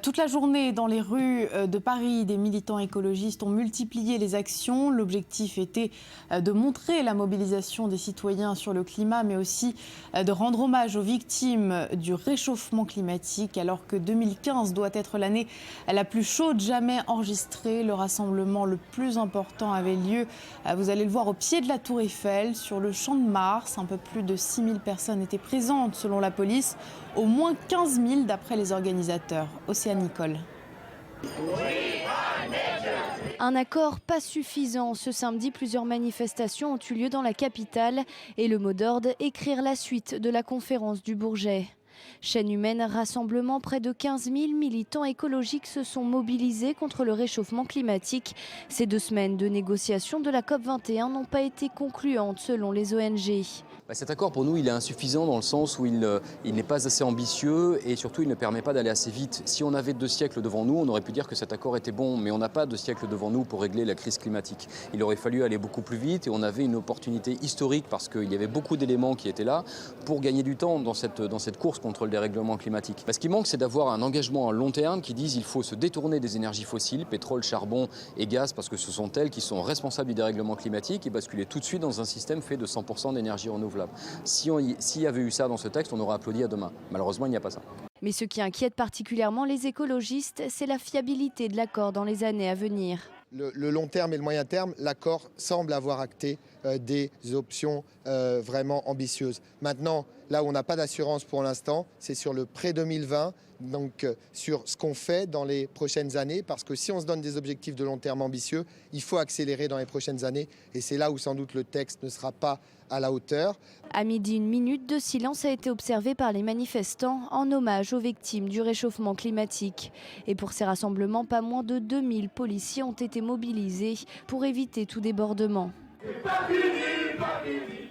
Toute la journée, dans les rues de Paris, des militants écologistes ont multiplié les actions. L'objectif était de montrer la mobilisation des citoyens sur le climat, mais aussi de rendre hommage aux victimes du réchauffement climatique. Alors que 2015 doit être l'année la plus chaude jamais enregistrée, le rassemblement le plus important avait lieu, vous allez le voir, au pied de la Tour Eiffel, sur le Champ de Mars. Un peu plus de 6000 personnes étaient présentes selon la police, au moins 15 000 d'après les organisateurs. Océane Nicole. Un accord pas suffisant. Ce samedi, plusieurs manifestations ont eu lieu dans la capitale et le mot d'ordre, écrire la suite de la conférence du Bourget. Chaîne humaine, rassemblement, près de 15 000 militants écologiques se sont mobilisés contre le réchauffement climatique. Ces 2 semaines de négociations de la COP21 n'ont pas été concluantes selon les ONG. Cet accord, pour nous, il est insuffisant dans le sens où il n'est pas assez ambitieux et surtout, il ne permet pas d'aller assez vite. Si on avait 2 siècles devant nous, on aurait pu dire que cet accord était bon, mais on n'a pas 2 siècles devant nous pour régler la crise climatique. Il aurait fallu aller beaucoup plus vite et on avait une opportunité historique parce qu'il y avait beaucoup d'éléments qui étaient là pour gagner du temps dans cette course contre le dérèglement climatique. Ce qui manque, c'est d'avoir un engagement à long terme qui dise qu'il faut se détourner des énergies fossiles, pétrole, charbon et gaz, parce que ce sont elles qui sont responsables du dérèglement climatique, et basculer tout de suite dans un système fait de 100% d'énergie renouvelable. S'il y avait eu ça dans ce texte, on aurait applaudi à demain. Malheureusement, il n'y a pas ça. Mais ce qui inquiète particulièrement les écologistes, c'est la fiabilité de l'accord dans les années à venir. Le long terme et le moyen terme, l'accord semble avoir acté des options vraiment ambitieuses. Maintenant, là où on n'a pas d'assurance pour l'instant, c'est sur le pré-2020, donc sur ce qu'on fait dans les prochaines années, parce que si on se donne des objectifs de long terme ambitieux, il faut accélérer dans les prochaines années, et c'est là où sans doute le texte ne sera pas à la hauteur. À midi, une minute de silence a été observée par les manifestants en hommage aux victimes du réchauffement climatique. Et pour ces rassemblements, pas moins de 2000 policiers ont été mobilisés pour éviter tout débordement. Pas fini, pas fini.